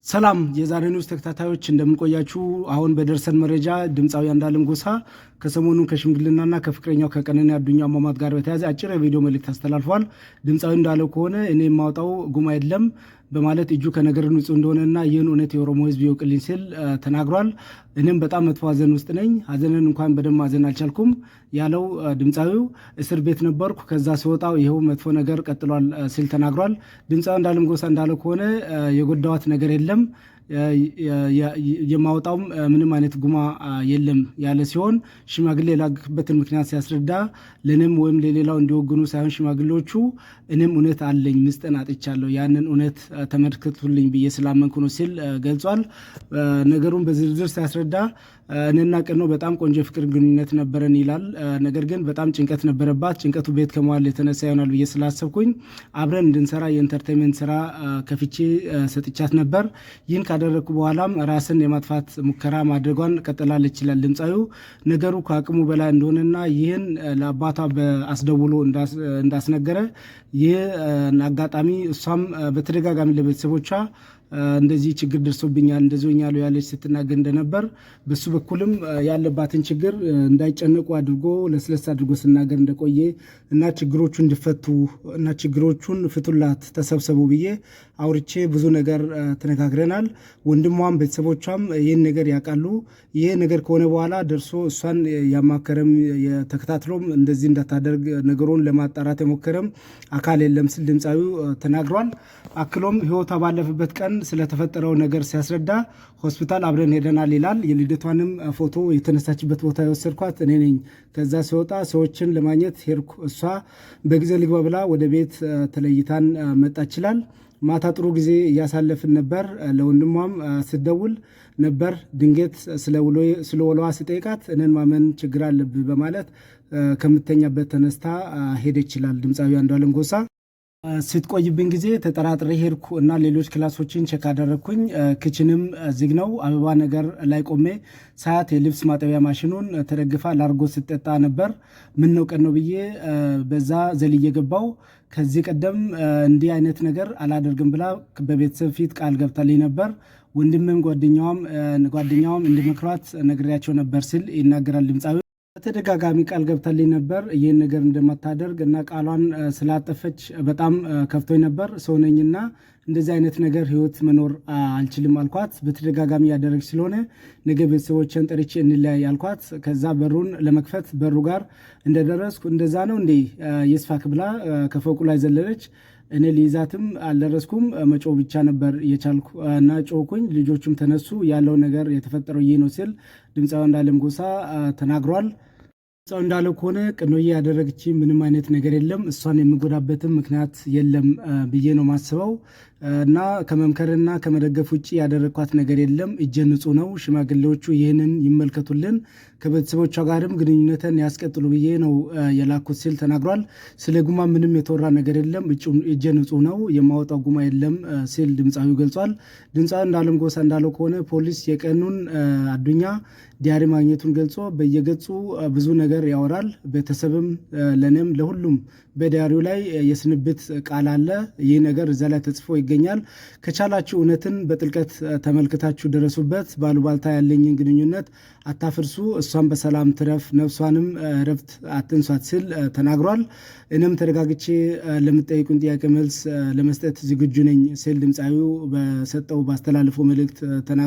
ሰላም የዛሬ ኒውስ ተከታታዮች እንደምንቆያችሁ። አሁን በደርሰን መረጃ ድምፃዊ አንዱዓለም ጎሳ ከሰሞኑን ከሽምግልናና ከፍቅረኛው ከቀነኒ አዱኛ አሟሟት ጋር በተያያዘ አጭር የቪዲዮ መልእክት አስተላልፏል። ድምፃዊ እንዳለው ከሆነ እኔ የማውጣው ጉማ የለም በማለት እጁ ከነገር ንጹህ እንደሆነና ይህን እውነት የኦሮሞ ሕዝብ ይወቅልኝ ሲል ተናግሯል። እኔም በጣም መጥፎ ሀዘን ውስጥ ነኝ፣ ሀዘንን እንኳን በደንብ ማዘን አልቻልኩም ያለው ድምፃዊው እስር ቤት ነበርኩ፣ ከዛ ሲወጣው ይኸው መጥፎ ነገር ቀጥሏል ሲል ተናግሯል። ድምፃዊ አንዱዓለም ጎሳ እንዳለው ከሆነ የጎዳዋት ነገር የለም የማውጣውም ምንም አይነት ጉማ የለም ያለ ሲሆን ሽማግሌ የላክበትን ምክንያት ሲያስረዳ ለኔም ወይም ለሌላው እንዲወግኑ ሳይሆን ሽማግሌዎቹ እኔም እውነት አለኝ ምስጥን አጥቻለሁ ያንን እውነት ተመልከቱልኝ ብዬ ስላመንኩ ነው ሲል ገልጿል። ነገሩን በዝርዝር ሲያስረዳ እኔና ቀኖ በጣም ቆንጆ ፍቅር ግንኙነት ነበረን ይላል። ነገር ግን በጣም ጭንቀት ነበረባት። ጭንቀቱ ቤት ከመዋል የተነሳ ይሆናል ብዬ ስላሰብኩኝ አብረን እንድንሰራ የኢንተርቴንመንት ስራ ከፍቼ ሰጥቻት ነበር። ይህን ካደረግኩ በኋላም ራስን የማጥፋት ሙከራ ማድረጓን ቀጥላለች ይችላል ድምፃዊው። ነገሩ ከአቅሙ በላይ እንደሆነና ይህን ለአባቷ በአስደውሎ እንዳስነገረ ይህ አጋጣሚ እሷም በተደጋጋሚ ለቤተሰቦቿ እንደዚህ ችግር ደርሶብኛል እንደዚህ ሆኛለሁ ያለች ስትናገር እንደነበር በሱ በኩልም ያለባትን ችግር እንዳይጨነቁ አድርጎ ለስለስ አድርጎ ስናገር እንደቆየ እና ችግሮቹ እንዲፈቱ እና ችግሮቹን ፍቱላት ተሰብሰቡ ብዬ አውርቼ ብዙ ነገር ተነጋግረናል። ወንድሟም ቤተሰቦቿም ይህን ነገር ያውቃሉ። ይሄ ነገር ከሆነ በኋላ ደርሶ እሷን ያማከረም ተከታትሎም እንደዚህ እንዳታደርግ ነገሩን ለማጣራት የሞከረም አካል የለም ሲል ድምፃዊው ተናግሯል። አክሎም ህይወቷ ባለፈበት ቀን ስለተፈጠረው ነገር ሲያስረዳ ሆስፒታል አብረን ሄደናል ይላል። የልደቷንም ፎቶ የተነሳችበት ቦታ የወሰድኳት እኔ ነኝ። ከዛ ሲወጣ ሰዎችን ለማግኘት ሄድኩ። እሷ በጊዜ ልግባ ብላ ወደ ቤት ተለይታን መጣች ይላል። ማታ ጥሩ ጊዜ እያሳለፍን ነበር። ለወንድሟም ስደውል ነበር። ድንገት ስለ ውሎዋ ስጠይቃት እኔን ማመን ችግር አለብህ በማለት ከምተኛበት ተነስታ ሄደች ይላል ድምፃዊ አንዱዓለም ጎሳ። ስትቆይብኝ ጊዜ ተጠራጥሬ ሄድኩ እና ሌሎች ክላሶችን ቸክ አደረግኩኝ። ክችንም ዝግ ነው። አበባ ነገር ላይ ቆሜ ሳያት የልብስ ማጠቢያ ማሽኑን ተደግፋ ላርጎ ስትጠጣ ነበር። ምን ነው ቀን ነው ብዬ በዛ ዘልዬ ገባው። ከዚህ ቀደም እንዲህ አይነት ነገር አላደርግም ብላ በቤተሰብ ፊት ቃል ገብታልኝ ነበር። ወንድምም ጓደኛውም እንዲመክሯት ነግሬያቸው ነበር ሲል ይናገራል ድምፃዊ። በተደጋጋሚ ቃል ገብታልኝ ነበር ይህን ነገር እንደማታደርግ እና ቃሏን ስላጠፈች በጣም ከፍቶኝ ነበር። ሰው ነኝና እንደዚህ አይነት ነገር ህይወት መኖር አልችልም አልኳት። በተደጋጋሚ ያደረግች ስለሆነ ነገ ቤተሰቦችን ጠርቼ እንለያይ አልኳት። ከዛ በሩን ለመክፈት በሩ ጋር እንደደረስኩ እንደዛ ነው እንዴ የስፋክ ብላ ከፎቁ ላይ ዘለለች። እኔ ሊይዛትም አልደረስኩም። መጮ ብቻ ነበር የቻልኩ እና ጮኩኝ። ልጆቹም ተነሱ። ያለው ነገር የተፈጠረው ይህ ነው ሲል ድምፃዊ አንዱዓለም ጎሳ ተናግሯል። ድምፃዊ እንዳለው ከሆነ ቀኖዬ ያደረገች ምንም አይነት ነገር የለም፣ እሷን የምጎዳበትም ምክንያት የለም ብዬ ነው ማስበው እና ከመምከርና ከመደገፍ ውጭ ያደረግኳት ነገር የለም። እጄ ንጹህ ነው። ሽማግሌዎቹ ይህንን ይመልከቱልን፣ ከቤተሰቦቿ ጋርም ግንኙነትን ያስቀጥሉ ብዬ ነው የላኩት ሲል ተናግሯል። ስለ ጉማ ምንም የተወራ ነገር የለም፣ እጄ ንጹህ ነው፣ የማወጣው ጉማ የለም ሲል ድምፃዊው ገልጿል። ድምፃዊ አንዱዓለም ጎሳ እንዳለው ከሆነ ፖሊስ የቀኑን አዱኛ ዲያሪ ማግኘቱን ገልጾ በየገጹ ብዙ ነገር ያወራል። ቤተሰብም ለኔም ለሁሉም በዲያሪው ላይ የስንብት ቃል አለ። ይህ ነገር እዛ ላይ ተጽፎ ይገኛል። ከቻላችሁ እውነትን በጥልቀት ተመልክታችሁ ደረሱበት። ባሉባልታ ያለኝን ግንኙነት አታፍርሱ፣ እሷን በሰላም ትረፍ፣ ነፍሷንም ረፍት አትንሷት ሲል ተናግሯል። እኔም ተረጋግቼ ለምጠይቁን ጥያቄ መልስ ለመስጠት ዝግጁ ነኝ ሲል ድምፃዊው በሰጠው ባስተላለፈው መልእክት ተናግሯል።